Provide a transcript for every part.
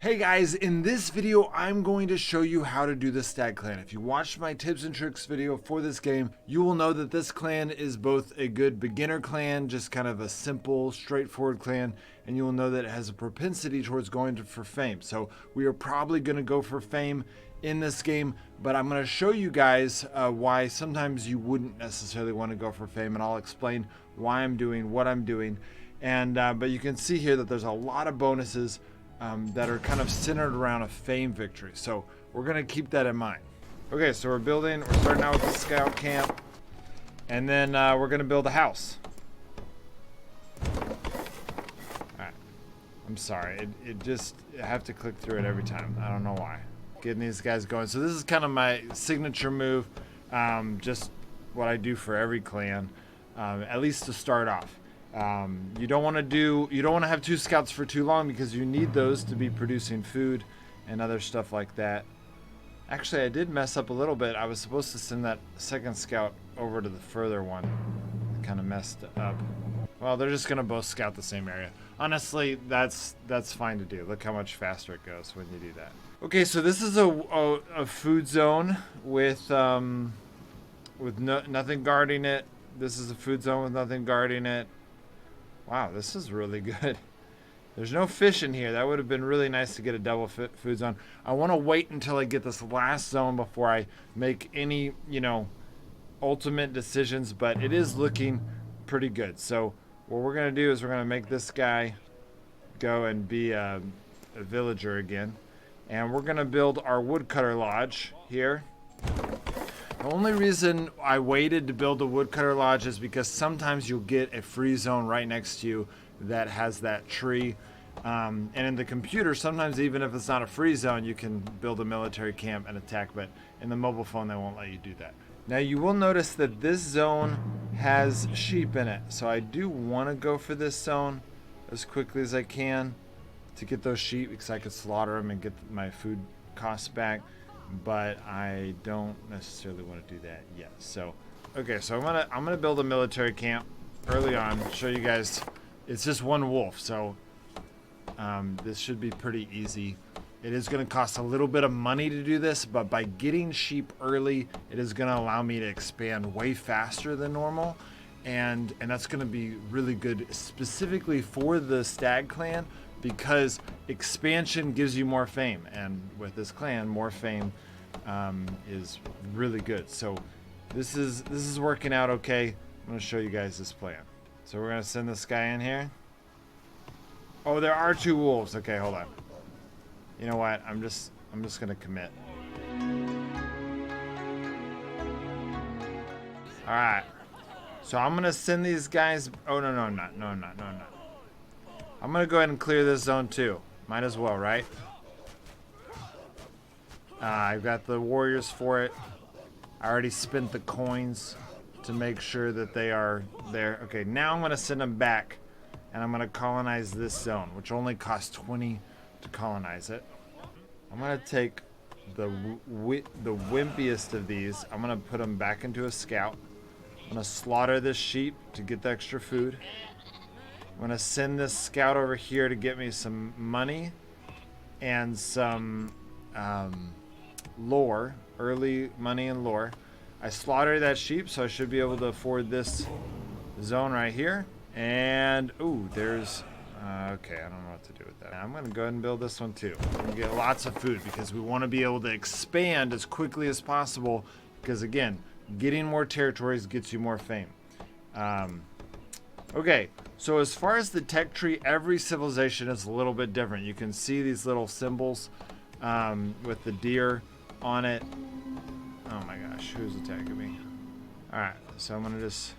Hey guys, in this video I'm going to show you how to do the Stag Clan. If you watched my tips and tricks video for this game, you will know that this clan is both a good beginner clan, just kind of a simple, straightforward clan, and you will know that it has a propensity towards going for fame. So we are probably going to go for fame in this game, but I'm going to show you guys why sometimes you wouldn't necessarily want to go for fame, and I'll explain why I'm doing what I'm doing. And but you can see here that there's a lot of bonuses that are kind of centered around a fame victory. So we're going to keep that in mind. Okay, so we're starting out with the scout camp, and then we're going to build a house. Alright, I'm sorry, I have to click through it every time. I don't know why. Getting these guys going. So this is kind of my signature move, just what I do for every clan, at least to start off. You don't want to have two scouts for too long because you need those to be producing food and other stuff like that. Actually, I did mess up a little bit. I was supposed to send that second scout over to the further one. I kind of messed up. Well, they're just gonna both scout the same area. Honestly, that's fine to do. Look how much faster it goes when you do that. Okay, so this is a food zone with nothing guarding it. This is a food zone with nothing guarding it. Wow, this is really good. There's no fish in here. That would have been really nice to get a double food zone. I want to wait until I get this last zone before I make any, ultimate decisions, but it is looking pretty good. So what we're going to do is we're going to make this guy go and be a villager again. And we're going to build our woodcutter lodge here. The only reason I waited to build a woodcutter lodge is because sometimes you'll get a free zone right next to you that has that tree. And in the computer, sometimes even if it's not a free zone, you can build a military camp and attack, but in the mobile phone, they won't let you do that. Now you will notice that this zone has sheep in it. So I do want to go for this zone as quickly as I can to get those sheep because I could slaughter them and get my food costs back. But I don't necessarily want to do that yet. So, okay, so I'm gonna build a military camp early on. Show you guys. It's just one wolf, so this should be pretty easy. It is going to cost a little bit of money to do this, but by getting sheep early, it is going to allow me to expand way faster than normal, and that's going to be really good specifically for the Stag Clan, because expansion gives you more fame, and with this clan, more fame is really good. So this is working out okay. I'm going to show you guys this plan. So we're going to send this guy in here. Oh, there are two wolves. Okay, hold on. You know what? I'm just going to commit. All right. So I'm going to send these guys. Oh, no, I'm not. No, I'm not. I'm going to go ahead and clear this zone too. Might as well, right? I've got the warriors for it. I already spent the coins to make sure that they are there. Okay, now I'm going to send them back, and I'm going to colonize this zone, which only costs 20 to colonize it. I'm going to take the wimpiest of these. I'm going to put them back into a scout. I'm going to slaughter this sheep to get the extra food. I'm going to send this scout over here to get me some money and some lore, early money and lore. I slaughtered that sheep, so I should be able to afford this zone right here. And, ooh, there's, okay, I don't know what to do with that. I'm going to go ahead and build this one too. I'm going to get lots of food because we want to be able to expand as quickly as possible because, again, getting more territories gets you more fame. Okay, so as far as the tech tree, every civilization is a little bit different. You can see these little symbols with the deer on it. Oh my gosh, who's attacking me? Alright, so I'm going to just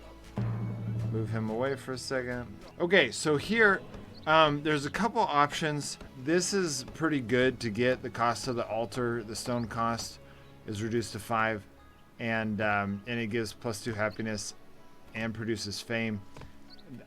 move him away for a second. Okay, so here, there's a couple options. This is pretty good to get. The cost of the altar, the stone cost, is reduced to 5. And it gives +2 happiness and produces fame.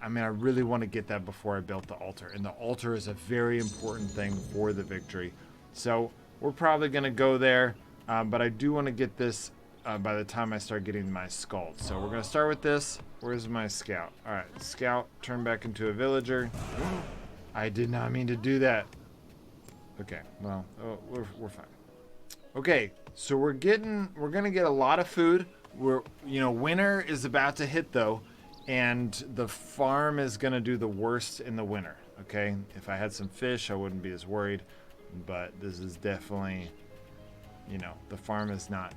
I mean, I really want to get that before I built the altar. And the altar is a very important thing for the victory. So we're probably going to go there. But I do want to get this by the time I start getting my skulls. So we're going to start with this. Where's my scout? All right, scout, turn back into a villager. I did not mean to do that. Okay, well, we're fine. Okay, so we're gonna get a lot of food. Winter is about to hit though, and the farm is gonna do the worst in the winter. Okay, if I had some fish, I wouldn't be as worried, but this is definitely, the farm is not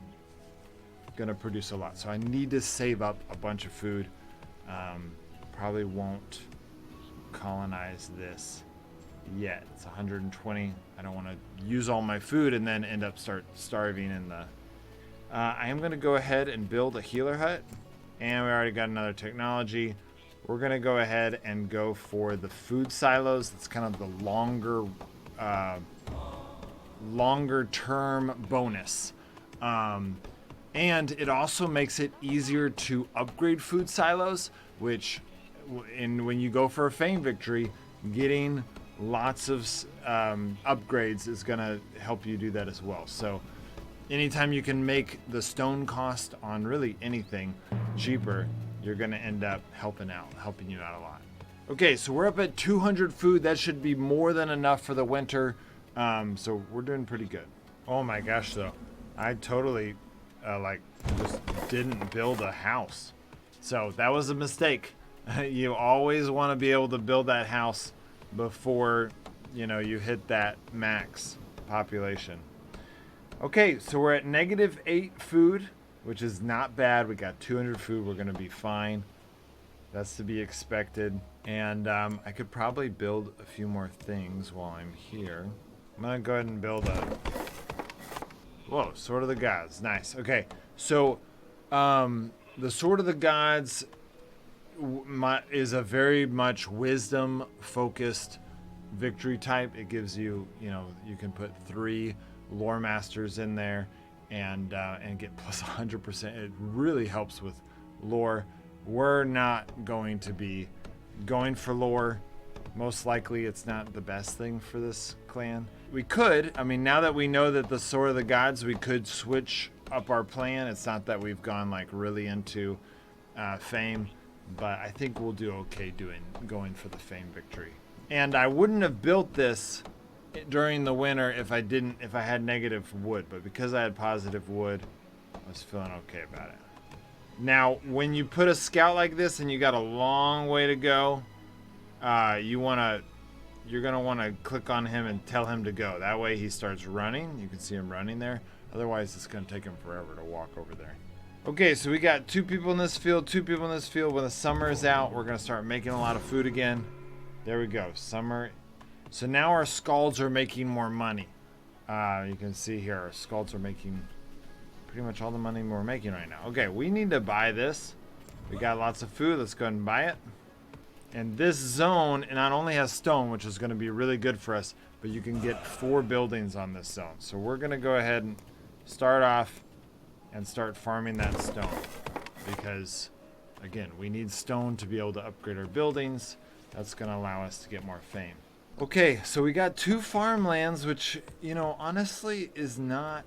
gonna produce a lot. So I need to save up a bunch of food. Probably won't colonize this yet. It's 120. I don't want to use all my food and then end up starving in the... I am going to go ahead and build a healer hut. And we already got another technology. We're going to go ahead and go for the food silos. It's kind of the longer term bonus. And it also makes it easier to upgrade food silos, which when you go for a fame victory, getting lots of upgrades is going to help you do that as well. So anytime you can make the stone cost on really anything cheaper, you're going to end up helping you out a lot. Okay, so we're up at 200 food. That should be more than enough for the winter. So we're doing pretty good. Oh my gosh, though. I totally just didn't build a house. So that was a mistake. You always want to be able to build that house before you hit that max population. Okay, so we're at -8 food, which is not bad. We got 200 food. We're gonna be fine. That's to be expected. And I could probably build a few more things while I'm here. I'm gonna go ahead and build a... Whoa, Sword of the Gods. Nice. Okay, so the Sword of the Gods is a very much wisdom focused victory type. It gives you, you can put 3 lore masters in there and get plus 100%. It really helps with lore. We're not going to be going for lore. Most likely it's not the best thing for this clan. We could, now that we know that the Sword of the Gods, we could switch up our plan. It's not that we've gone really into fame, but I think we'll do okay going for the fame victory. And I wouldn't have built this during the winter if I had negative wood, but because I had positive wood, I was feeling okay about it. Now, when you put a scout like this and you got a long way to go, you're gonna want to click on him and tell him to go. That way he starts running. You can see him running there. Otherwise, it's gonna take him forever to walk over there. Okay, so we got 2 people in this field, 2 people in this field. When the summer is out, we're gonna start making a lot of food again. There we go, summer. So now our scalds are making more money. You can see here, our scalds are making pretty much all the money we're making right now. Okay, we need to buy this. We got lots of food, let's go ahead and buy it. And this zone, it not only has stone, which is gonna be really good for us, but you can get 4 buildings on this zone. So we're gonna go ahead and start off and start farming that stone. Because, again, we need stone to be able to upgrade our buildings. That's gonna allow us to get more fame. Okay, so we got 2 farmlands, which, honestly is not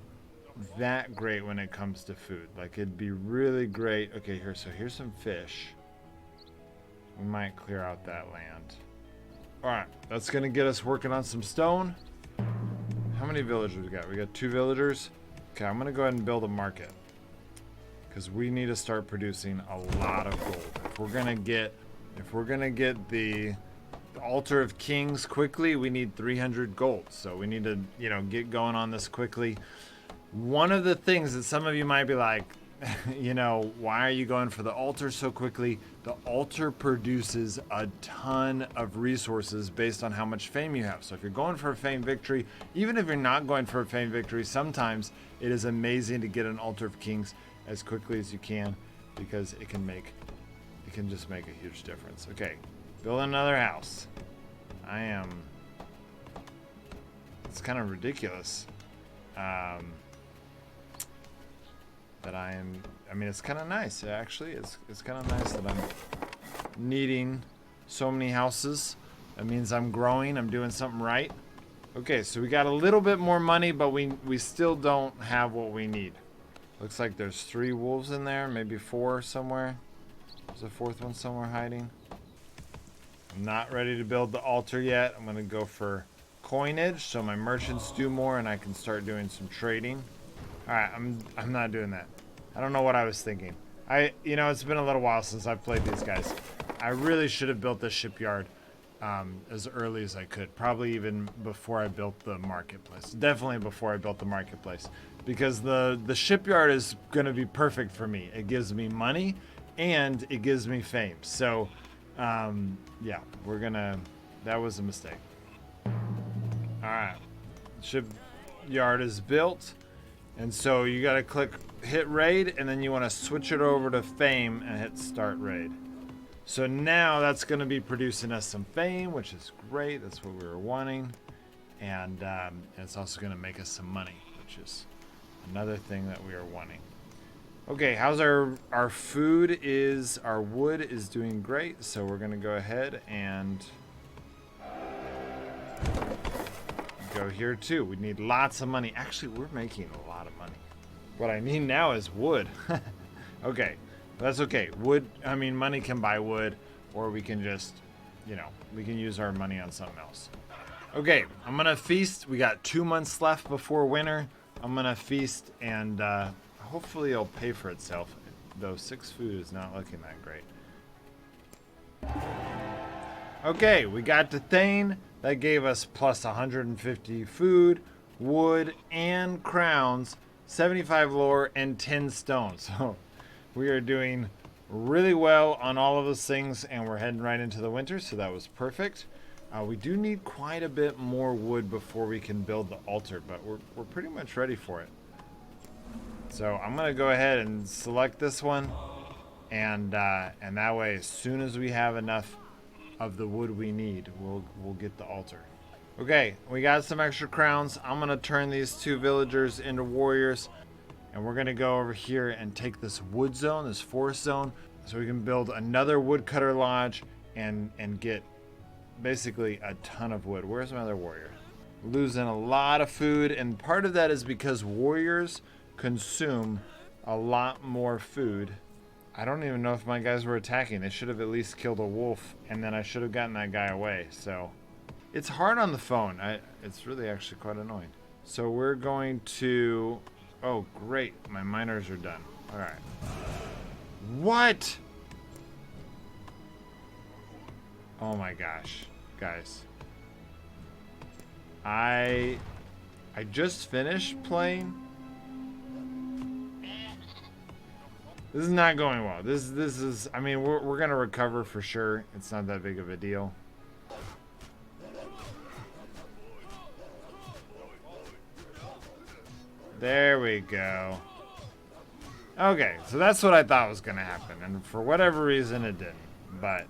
that great when it comes to food. It'd be really great. Okay, here's some fish. We might clear out that land. Alright, that's gonna get us working on some stone. How many villagers we got? We got 2 villagers. Okay, I'm gonna go ahead and build a market. Because we need to start producing a lot of gold. If we're gonna get the Altar of Kings quickly, we need 300 gold. So we need to, get going on this quickly. One of the things that some of you might be like, why are you going for the altar so quickly? The altar produces a ton of resources based on how much fame you have. So if you're going for a fame victory, even if you're not going for a fame victory, sometimes it is amazing to get an Altar of Kings as quickly as you can, because it can just make a huge difference. Okay, build another house. It's kind of ridiculous. It's kind of nice, actually. It's kind of nice that I'm needing so many houses. That means I'm growing, I'm doing something right. Okay, so we got a little bit more money, but we still don't have what we need. Looks like there's 3 wolves in there, maybe 4 somewhere. There's a 4th one somewhere hiding. I'm not ready to build the altar yet. I'm gonna go for coinage so my merchants do more and I can start doing some trading. All right, I'm not doing that. I don't know what I was thinking. You know, it's been a little while since I've played these guys. I really should have built this shipyard as early as I could. Probably even before I built the marketplace. Definitely before I built the marketplace. Because the shipyard is going to be perfect for me. It gives me money and it gives me fame. So, yeah, that was a mistake. Alright. Shipyard is built. And so you got to hit raid, and then you want to switch it over to fame and hit start raid. So now that's going to be producing us some fame, which is great. That's what we were wanting. And it's also going to make us some money, which is another thing that we are wanting. Okay, how's our food our wood is doing great. So we're going to go ahead and go here too. We need lots of money. Actually, we're making a lot of money. What I need now is wood. Okay, that's okay. Wood, I mean, money can buy wood, or we can just, you know, we can use our money on something else. Okay, I'm gonna feast. We got 2 months left before winter. I'm gonna feast, and hopefully it'll pay for itself. Though 6 food is not looking that great. Okay, we got to Thane. That gave us plus 150 food, wood, and crowns, 75 lore, and 10 stone. So we are doing really well on all of those things, and we're heading right into the winter, so that was perfect. We do need quite a bit more wood before we can build the altar, but we're pretty much ready for it. So I'm going to go ahead and select this one, and that way, as soon as we have enough of the wood we need, we'll get the altar. Okay, we got some extra crowns. I'm gonna turn these 2 villagers into warriors, and we're gonna go over here and take this wood zone, this forest zone, so we can build another woodcutter lodge and get basically a ton of wood. Where's my other warrior? Losing a lot of food, and part of that is because warriors consume a lot more food. I don't even know if my guys were attacking. They should have at least killed a wolf, and then I should have gotten that guy away. So it's hard on the phone. It's really actually quite annoying. So we're going to... Oh, great. My miners are done. All right. What? Oh my gosh. Guys. I just finished playing. This is not going well. This is, I mean, we're gonna recover for sure. It's not that big of a deal. There we go. Okay, so that's what I thought was gonna happen, and for whatever reason it didn't, but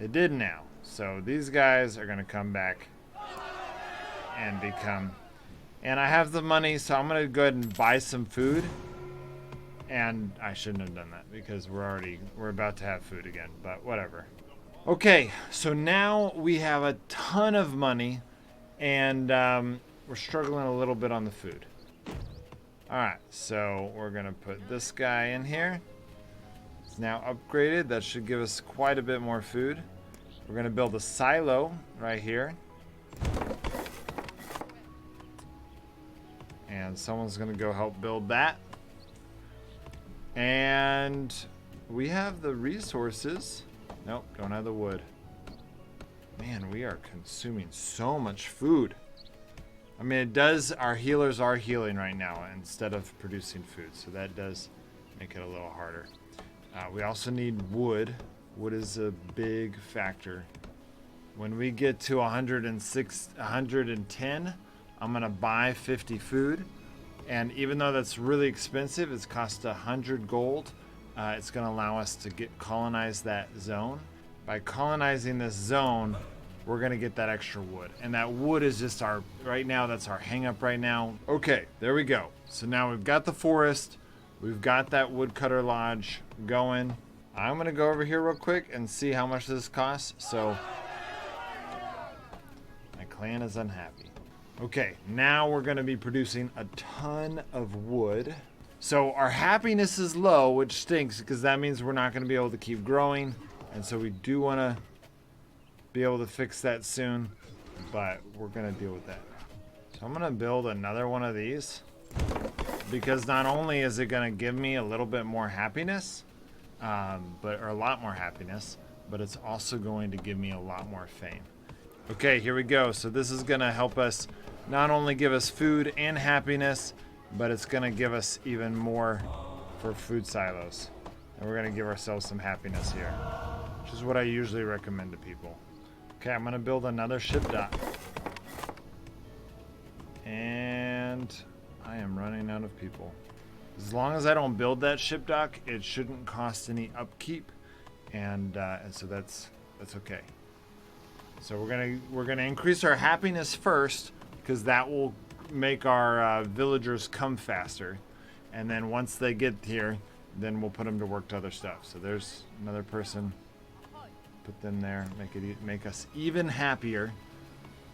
it did now. So these guys are gonna come back and become, and I have the money, so I'm gonna go ahead and buy some food. And I shouldn't have done that because we're about to have food again, but whatever. Okay, so now we have a ton of money, and we're struggling a little bit on the food. All right, so we're gonna put this guy in here. It's now upgraded. That should give us quite a bit more food. We're gonna build a silo right here. And someone's gonna go help build that. And we have the resources. Nope, don't have the wood. Man, we are consuming so much food. I mean, it does, our healers are healing right now instead of producing food, so that does make it a little harder. We also need wood. Wood is a big factor. When we get to 110, I'm gonna buy 50 food. And even though that's really expensive, it's cost 100 gold. It's going to allow us to colonize that zone. By colonizing this zone, we're going to get that extra wood. And that wood is just right now, that's our hang up right now. Okay, there we go. So now we've got the forest. We've got that woodcutter lodge going. I'm going to go over here real quick and see how much this costs. So my clan is unhappy. Okay, now we're going to be producing a ton of wood. So our happiness is low, which stinks because that means we're not going to be able to keep growing. And so we do want to be able to fix that soon. but we're gonna deal with that. So I'm gonna build another one of these because not only is it gonna give me a little bit more happiness, or a lot more happiness, but it's also going to give me a lot more fame. Okay, here we go. So this is gonna help us not only give us food and happiness, but it's gonna give us even more for food silos. And we're gonna give ourselves some happiness here, which is what I usually recommend to people. Okay, I'm gonna build another ship dock. And I am running out of people. As long as I don't build that ship dock, it shouldn't cost any upkeep, and so that's okay. So we're gonna increase our happiness first, because that will make our villagers come faster, and then once they get here, then we'll put them to work to other stuff. So there's another person. Put them there. Make us even happier.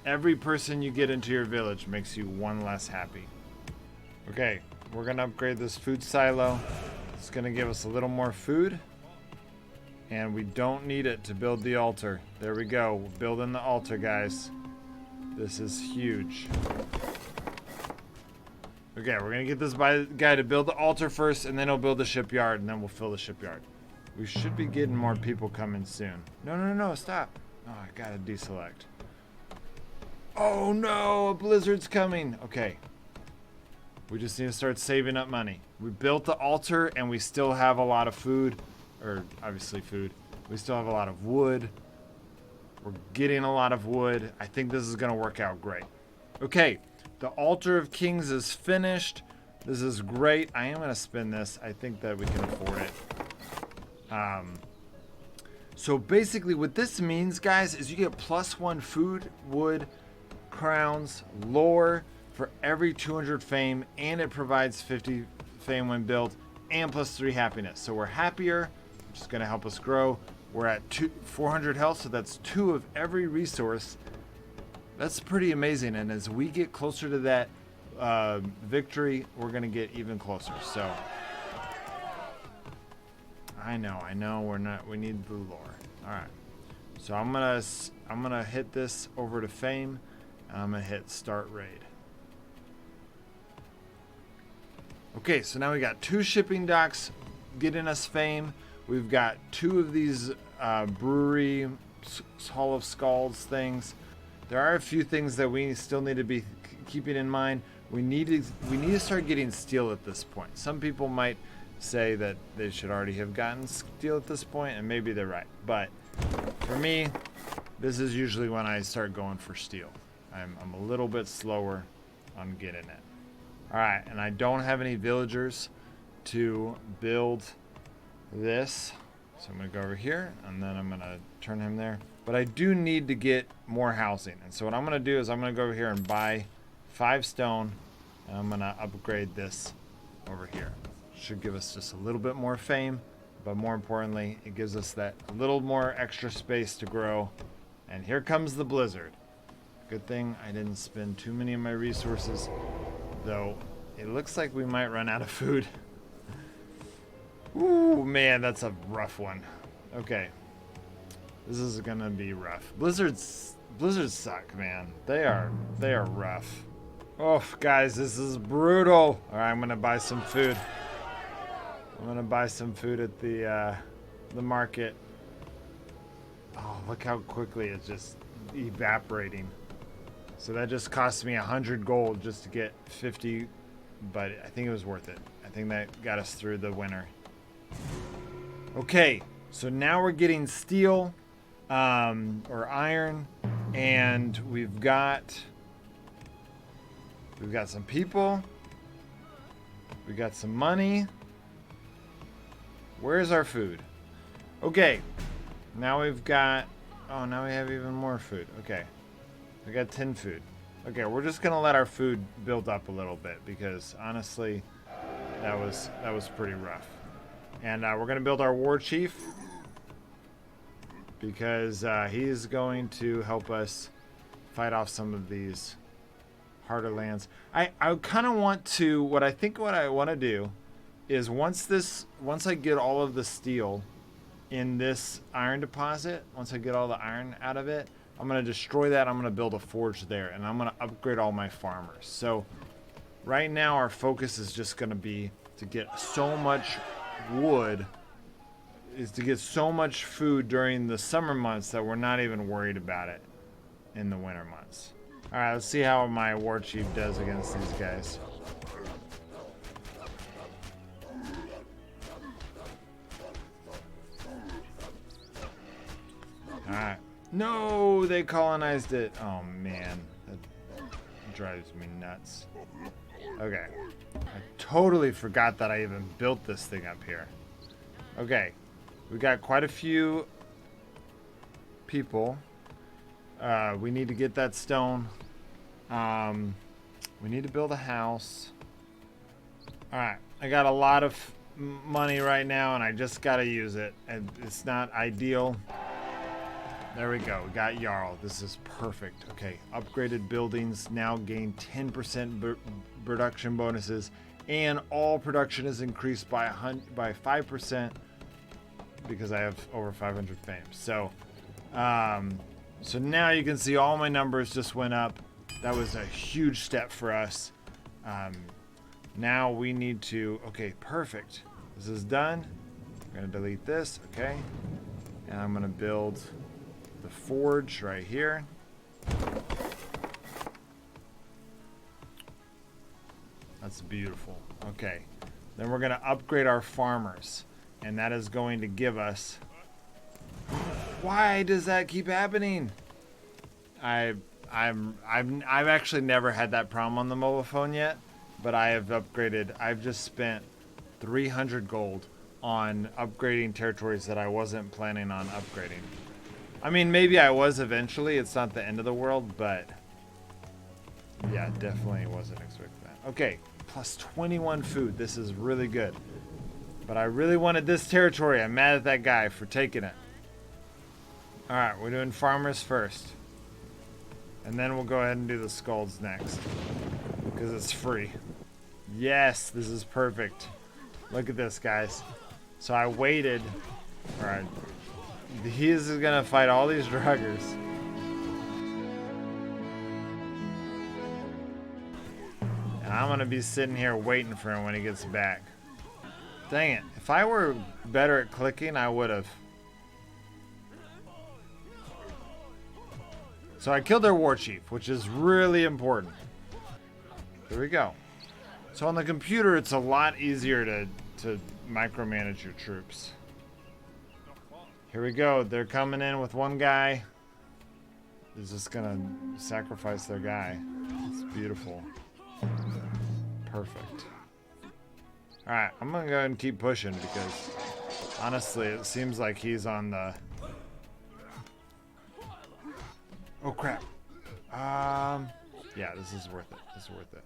Every person you get into your village makes you one less happy. Okay, we're gonna upgrade this food silo. It's gonna give us a little more food, and we don't need it to build the altar. There we go. We're building the altar, guys. This is huge. Okay, we're gonna get this guy to build the altar first, and then he'll build the shipyard, and then we'll fill the shipyard. We should be getting more people coming soon. No, stop. Oh, I gotta deselect. Oh no, a blizzard's coming. Okay. We just need to start saving up money. We built the altar and we still have a lot of food, or obviously food. We still have a lot of wood. We're getting a lot of wood. I think this is gonna work out great. Okay, the altar of kings is finished. This is great. I am gonna spin this. I think that we can afford it. So basically what this means, guys, is you get +1 food, wood, crowns, lore for every 200 fame, and it provides 50 fame when built, and +3 happiness. So we're happier, which is gonna help us grow. We're at 400 health, so that's 2 of every resource. That's pretty amazing, and as we get closer to that victory, we're gonna get even closer. So I know, we need the lore. All right, so I'm gonna hit this over to fame, and I'm gonna hit start raid. Okay, so now we got 2 shipping docks getting us fame. We've got 2 of these brewery Hall of Skulls things. There are a few things that we still need to be keeping in mind. We need to start getting steel at this point. Some people might say that they should already have gotten steel at this point, and maybe they're right. But for me, this is usually when I start going for steel. I'm a little bit slower on getting it. All right, and I don't have any villagers to build this. So I'm gonna go over here, and then I'm gonna turn him there. But I do need to get more housing. And so what I'm gonna do is I'm gonna go over here and buy 5 stone, and I'm gonna upgrade this over here. Should give us just a little bit more fame, but more importantly, it gives us that little more extra space to grow. And here comes the blizzard. Good thing I didn't spend too many of my resources, though it looks like we might run out of food. Ooh, man, that's a rough one. Okay. This is gonna be rough. Blizzards suck, man. They are rough. Oh, guys, this is brutal. All right, I'm gonna buy some food. I'm gonna buy some food at the market. Oh, look how quickly it's just evaporating. So that just cost me 100 gold just to get 50, but I think it was worth it. I think that got us through the winter. Okay, so now we're getting steel, or iron, and we've got some people. We got some money. Where's our food? Okay, now we've got, oh, now we have even more food. Okay, we got 10 food. Okay, we're just gonna let our food build up a little bit because honestly, that was pretty rough. And we're gonna build our war chief because he's going to help us fight off some of these harder lands. I kind of want to, what I want to do is once I get all of the steel in this iron deposit, once I get all the iron out of it, I'm going to destroy that. I'm going to build a forge there, and I'm going to upgrade all my farmers. So right now our focus is just going to be to get so much wood, is to get so much food during the summer months that we're not even worried about it in the winter months. All right, let's see how my war chief does against these guys. All right. No, they colonized it. Oh man, that drives me nuts. Okay, I totally forgot that I even built this thing up here. Okay, we got quite a few people. We need to get that stone. We need to build a house. All right, I got a lot of money right now, and I just gotta use it. And it's not ideal. There we go. We got Jarl. This is perfect. Okay, upgraded buildings now gain 10% production bonuses, and all production is increased by 5% because I have over 500 fame. So, so now you can see all my numbers just went up. That was a huge step for us. Now we need to. Okay, perfect. This is done. I'm gonna delete this. Okay, and I'm gonna build the forge right here. That's beautiful. Okay, then we're gonna upgrade our farmers, and that is going to give us. Why does that keep happening? I've actually never had that problem on the mobile phone yet, but I have upgraded. I've just spent 300 gold on upgrading territories that I wasn't planning on upgrading. I mean, maybe I was eventually. It's not the end of the world, but yeah, definitely wasn't expecting that. Okay, plus 21 food. This is really good. But I really wanted this territory. I'm mad at that guy for taking it. All right, we're doing farmers first. And then we'll go ahead and do the skulls next, because it's free. Yes, this is perfect. Look at this, guys. So I waited. All right. He's gonna fight all these druggers. And I'm gonna be sitting here waiting for him when he gets back. Dang it. If I were better at clicking, I would have. So I killed their war chief, which is really important. Here we go. So on the computer, it's a lot easier to micromanage your troops. Here we go. They're coming in with one guy. They're just gonna sacrifice their guy. It's beautiful. Perfect. Alright, I'm gonna go ahead and keep pushing because honestly, it seems like he's on the... Oh crap. Yeah, this is worth it. This is worth it.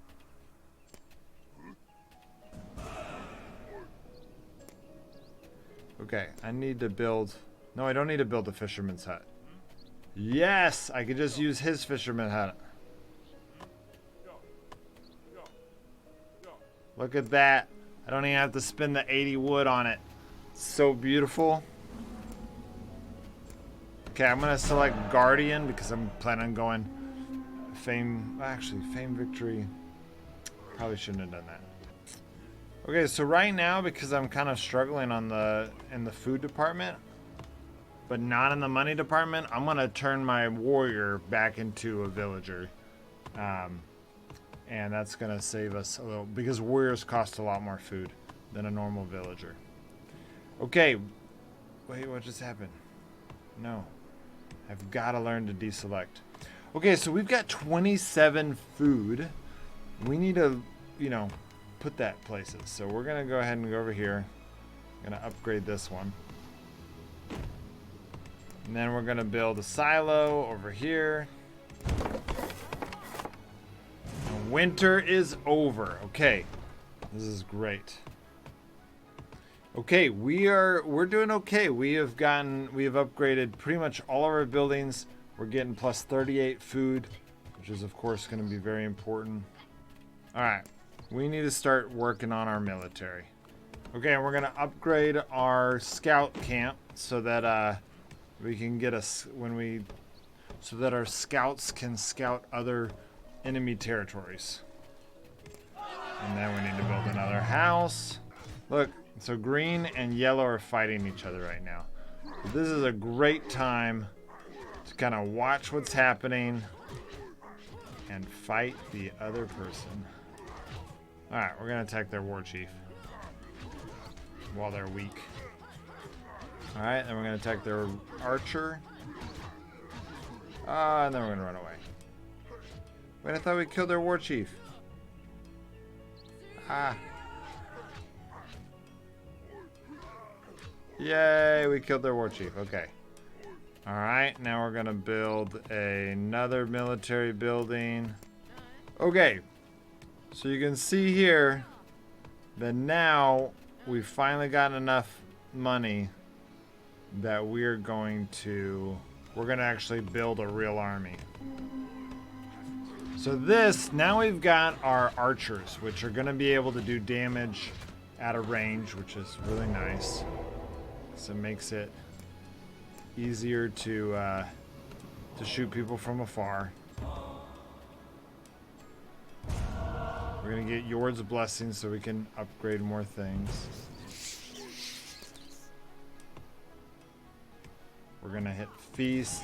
Okay, I need to build... No, I don't need to build a fisherman's hut. Yes! I could just use his fisherman hut. Look at that. I don't even have to spend the 80 wood on it. It's so beautiful. Okay, I'm going to select Guardian because I'm planning on going Fame... Actually, Fame Victory. Probably shouldn't have done that. Okay, so right now, because I'm kind of struggling in the food department, but not in the money department, I'm going to turn my warrior back into a villager. And that's going to save us a little, because warriors cost a lot more food than a normal villager. Okay. Wait, what just happened? No. I've got to learn to deselect. Okay, so we've got 27 food. We need to, you know, put that places. So we're going to go ahead and go over here. I'm going to upgrade this one. And then we're going to build a silo over here. And winter is over. Okay. This is great. Okay, we're doing okay. We have upgraded pretty much all of our buildings. We're getting plus 38 food, which is of course going to be very important. All right. We need to start working on our military. Okay, and we're going to upgrade our scout camp so that we can get us when we... so that our scouts can scout other enemy territories. And then we need to build another house. Look, so green and yellow are fighting each other right now. So this is a great time to kind of watch what's happening and fight the other person. Alright, we're going to attack their war chief while they're weak. Alright, then we're going to attack their archer. And then we're going to run away. Wait, I thought we killed their war chief. Ah. Yay, we killed their war chief. Okay. Alright, now we're going to build another military building. Okay. So you can see here that now we've finally gotten enough money that we're going to actually build a real army. So now we've got our archers, which are going to be able to do damage at a range, which is really nice. So it makes it easier to shoot people from afar. We're going to get Yord's blessing so we can upgrade more things. We're going to hit feast.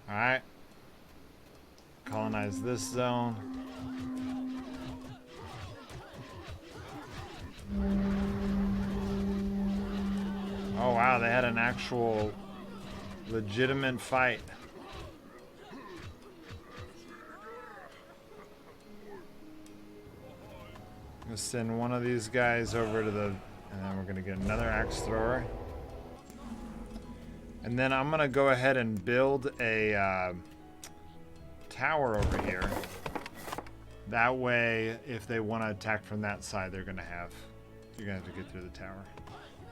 Alright. Colonize this zone. Oh wow, they had an actual legitimate fight. I'm gonna send one of these guys over to the, and then we're gonna get another axe thrower. And then I'm gonna go ahead and build a tower over here. That way, if they want to attack from that side, you're gonna have to get through the tower.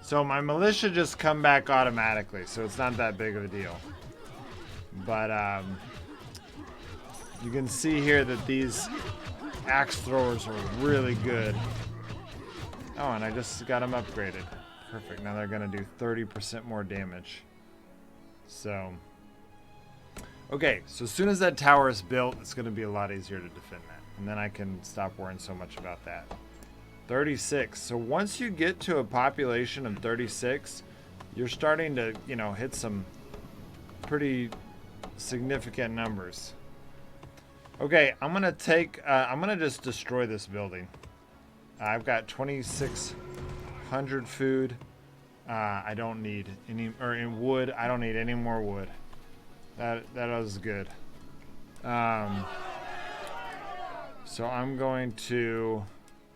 So my militia just come back automatically, so it's not that big of a deal. But you can see here that these axe throwers are really good. Oh, and I just got them upgraded. Perfect. Now they're gonna do 30% more damage. So, okay, so as soon as that tower is built, it's going to be a lot easier to defend that. And then I can stop worrying so much about that. 36. So once you get to a population of 36, you're starting to, hit some pretty significant numbers. Okay, I'm going to just destroy this building. I've got 2,600 food. I don't need any, or in wood, I don't need any more wood. That was good. So I'm going to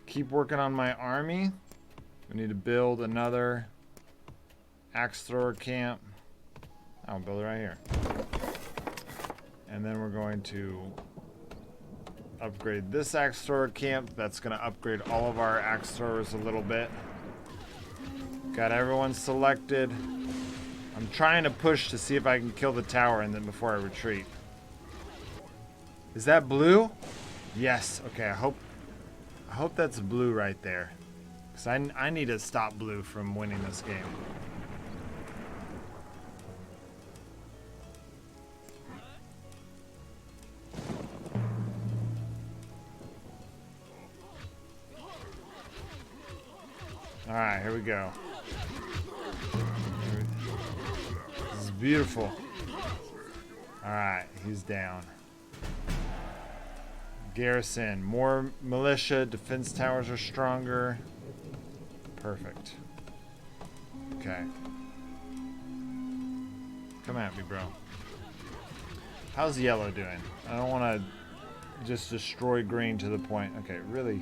keep working on my army. We need to build another axe thrower camp. I'll build it right here. And then we're going to upgrade this axe thrower camp. That's going to upgrade all of our axe throwers a little bit. Got everyone selected. I'm trying to push to see if I can kill the tower and then before I retreat. Is that blue? Yes. Okay, I hope that's blue right there. Because I need to stop blue from winning this game. Alright, here we go. This is beautiful. Alright, he's down. Garrison. More militia. Defense towers are stronger. Perfect. Okay. Come at me, bro. How's yellow doing? I don't want to just destroy green to the point. Okay, really.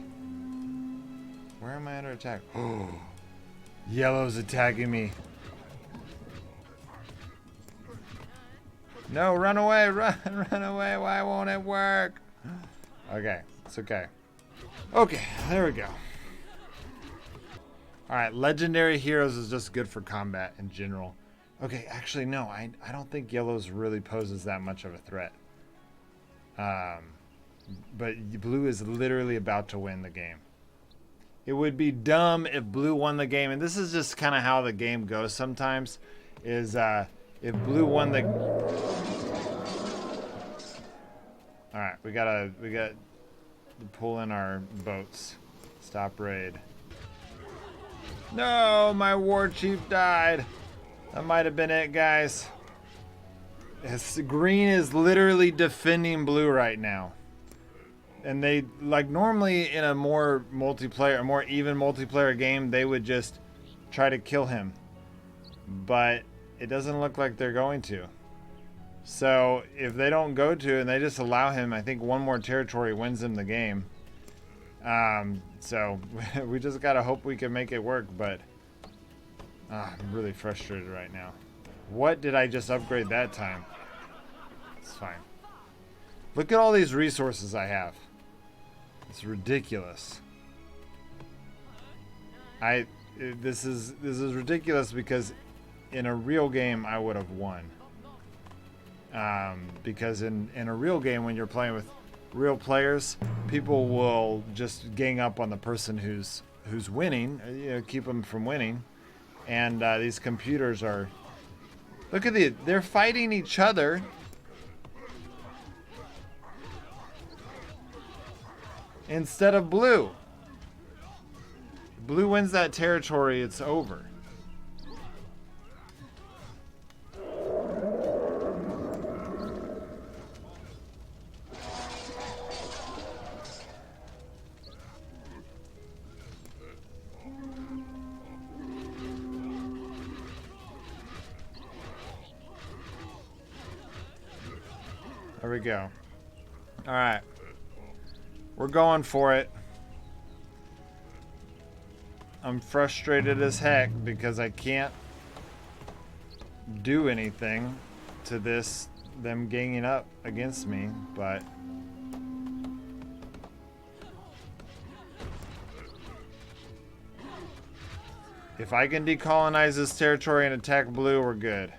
Where am I under attack? Oh, yellow's attacking me. No, run away, run away. Why won't it work? Okay, it's okay. Okay, there we go. Alright, legendary heroes is just good for combat in general. Okay, actually, no, I don't think yellows really poses that much of a threat. But blue is literally about to win the game. It would be dumb if blue won the game, and this is just kind of how the game goes sometimes, is if blue won the... Alright, we got to pull in our boats. Stop raid. No, my war chief died. That might have been it, guys. Green is literally defending blue right now. And they, like, normally in a more multiplayer, a more even multiplayer game, they would just try to kill him. But it doesn't look like they're going to. So if they don't go to and they just allow him, I think one more territory wins them the game. So we just gotta hope we can make it work, but I'm really frustrated right now. What did I just upgrade that time? It's fine. Look at all these resources I have. It's ridiculous. This is ridiculous because in a real game I would have won. Because in a real game, when you're playing with real players, people will just gang up on the person who's winning, you know, keep them from winning. And these computers are, look at they're fighting each other. Instead of blue. Blue wins that territory, it's over. There we go. All right. We're going for it. I'm frustrated as heck because I can't do anything to them ganging up against me, but if I can decolonize this territory and attack blue, we're good.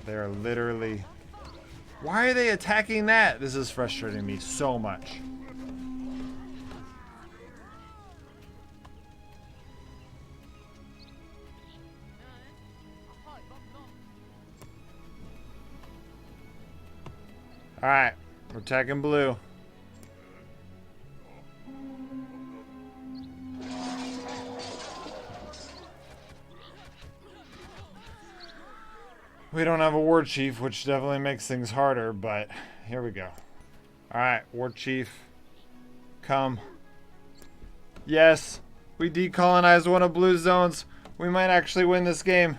They're literally... Why are they attacking that? This is frustrating me so much. Alright, we're attacking blue. We don't have a war chief, which definitely makes things harder, but here we go. Alright, war chief. Come. Yes, we decolonized one of blue's zones. We might actually win this game.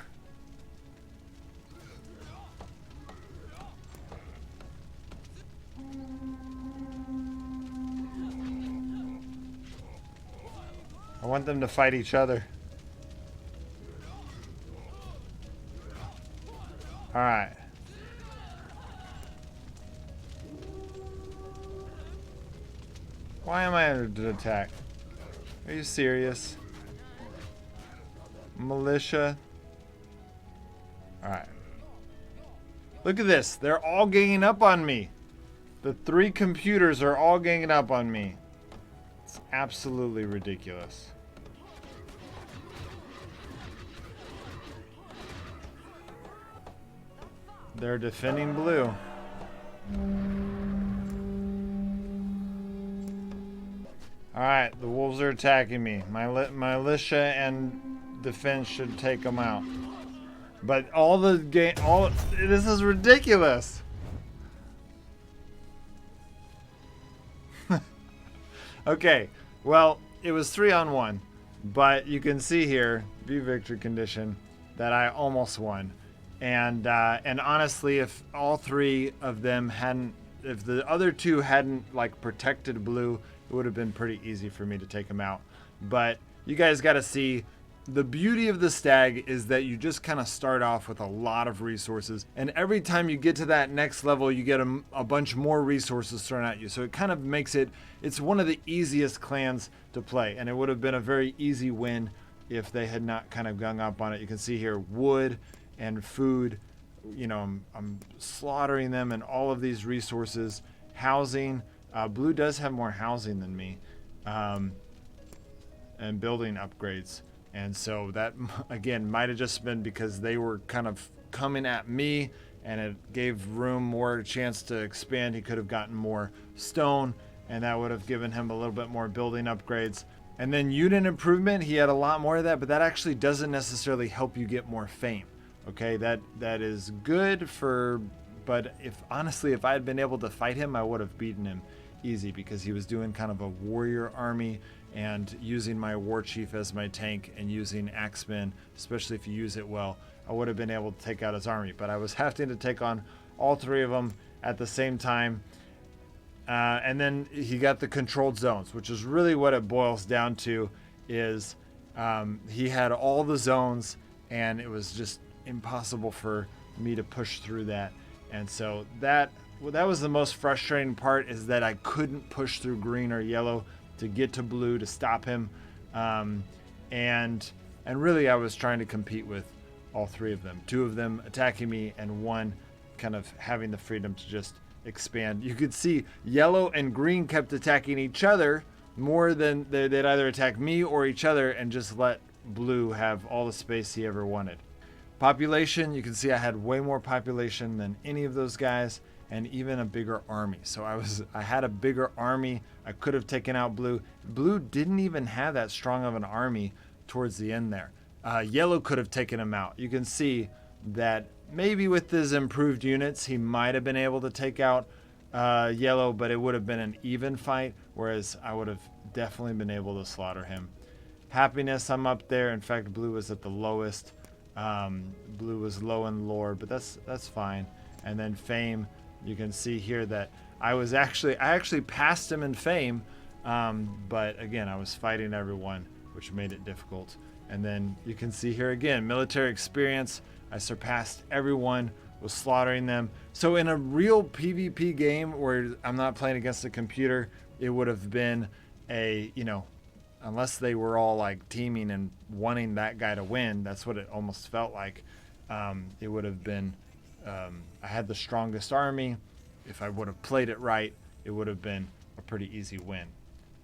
I want them to fight each other. Alright. Why am I under attack? Are you serious? Militia. Alright. Look at this. They're all ganging up on me. The 3 computers are all ganging up on me. It's absolutely ridiculous. They're defending blue. Alright, the wolves are attacking me. My militia and defense should take them out. But this is ridiculous. Okay, well, it was 3-on-1, but you can see here, view victory condition, that I almost won. And honestly, if all 3 of them if the other 2 hadn't like protected blue, it would have been pretty easy for me to take them out. But you guys got to see, the beauty of the Stag is that you just kind of start off with a lot of resources, and every time you get to that next level, you get a bunch more resources thrown at you. So it kind of makes it's one of the easiest clans to play, and it would have been a very easy win if they had not kind of gung up on it. You can see here wood and food you know, I'm slaughtering them and all of these resources. Housing, blue does have more housing than me, and building upgrades. And so that, again, might have just been because they were kind of coming at me, and it gave room more chance to expand. He could have gotten more stone, and that would have given him a little bit more building upgrades. And then unit improvement, he had a lot more of that, but that actually doesn't necessarily help you get more fame. Okay, that is good for, but honestly, if I had been able to fight him, I would have beaten him easy, because he was doing kind of a warrior army and using my war chief as my tank and using axemen, especially if you use it well. I would have been able to take out his army, but I was having to take on all three of them at the same time. And then he got the controlled zones, which is really what it boils down to. Is he had all the zones, and it was just impossible for me to push through that. And so that was the most frustrating part, is that I couldn't push through green or yellow to get to blue to stop him. And really I was trying to compete with all three of them, two of them attacking me and one kind of having the freedom to just expand. You could see yellow and green kept attacking each other more than they'd either attack me or each other, and just let blue have all the space he ever wanted. Population, you can see I had way more population than any of those guys, and even a bigger army. So I had a bigger army. I could have taken out blue. Blue didn't even have that strong of an army towards the end there. Yellow could have taken him out. You can see that maybe with his improved units, he might have been able to take out yellow, but it would have been an even fight, whereas I would have definitely been able to slaughter him. Happiness, I'm up there. In fact, blue was at the lowest. Blue was low in lore, but that's fine. And then fame, you can see here that I actually passed him in fame, but again, I was fighting everyone, which made it difficult. And then you can see here again, military experience, I surpassed everyone, was slaughtering them. So in a real PvP game where I'm not playing against a computer, it would have been a, you know, unless they were all like teaming and wanting that guy to win, that's what it almost felt like. It would have been, I had the strongest army. If I would have played it right, it would have been a pretty easy win.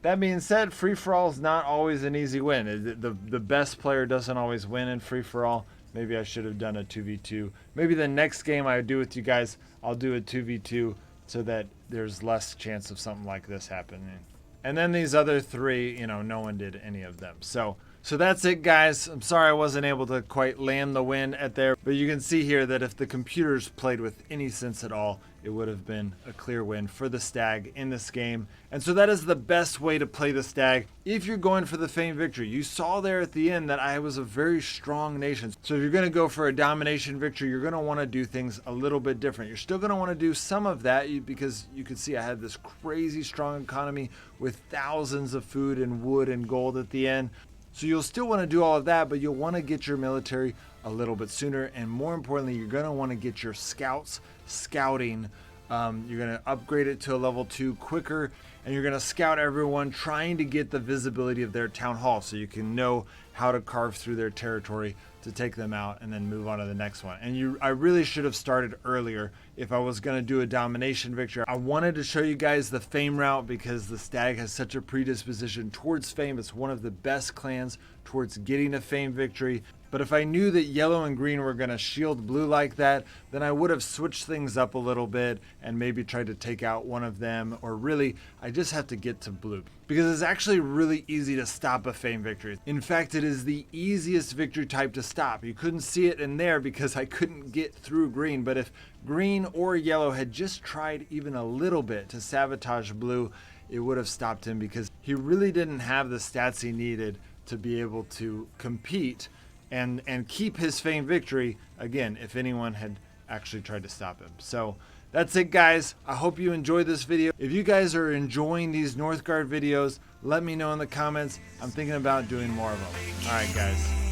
That being said, free-for-all is not always an easy win. The best player doesn't always win in free-for-all. Maybe I should have done a 2v2. Maybe the next game I do with you guys, I'll do a 2v2 so that there's less chance of something like this happening. And then these other three, you know, no one did any of them. So that's it, guys. I'm sorry I wasn't able to quite land the win at there, but you can see here that if the computers played with any sense at all, it would have been a clear win for the Stag in this game. And so that is the best way to play the Stag if you're going for the fame victory. You saw there at the end that I was a very strong nation. So if you're going to go for a domination victory, you're going to want to do things a little bit different. You're still going to want to do some of that because you could see I had this crazy strong economy with thousands of food and wood and gold at the end. So you'll still want to do all of that, but you'll want to get your military a little bit sooner. And more importantly, you're going to want to get your scouts scouting. You're going to upgrade it to a level 2 quicker, and you're going to scout everyone, trying to get the visibility of their town hall so you can know how to carve through their territory to take them out and then move on to the next one. And I really should have started earlier if I was going to do a domination victory. I wanted to show you guys the fame route because the Stag has such a predisposition towards fame. It's one of the best clans towards getting a fame victory. But if I knew that yellow and green were going to shield blue like that, then I would have switched things up a little bit and maybe tried to take out one of them. Or really, I just have to get to blue because it's actually really easy to stop a fame victory. In fact, it is the easiest victory type to stop. You couldn't see it in there because I couldn't get through green. But if green or yellow had just tried even a little bit to sabotage blue, it would have stopped him because he really didn't have the stats he needed to be able to compete and keep his fame victory, again, if anyone had actually tried to stop him. So that's it, guys. I hope you enjoyed this video. If you guys are enjoying these Northgard videos, let me know in the comments. I'm thinking about doing more of them. All right, guys.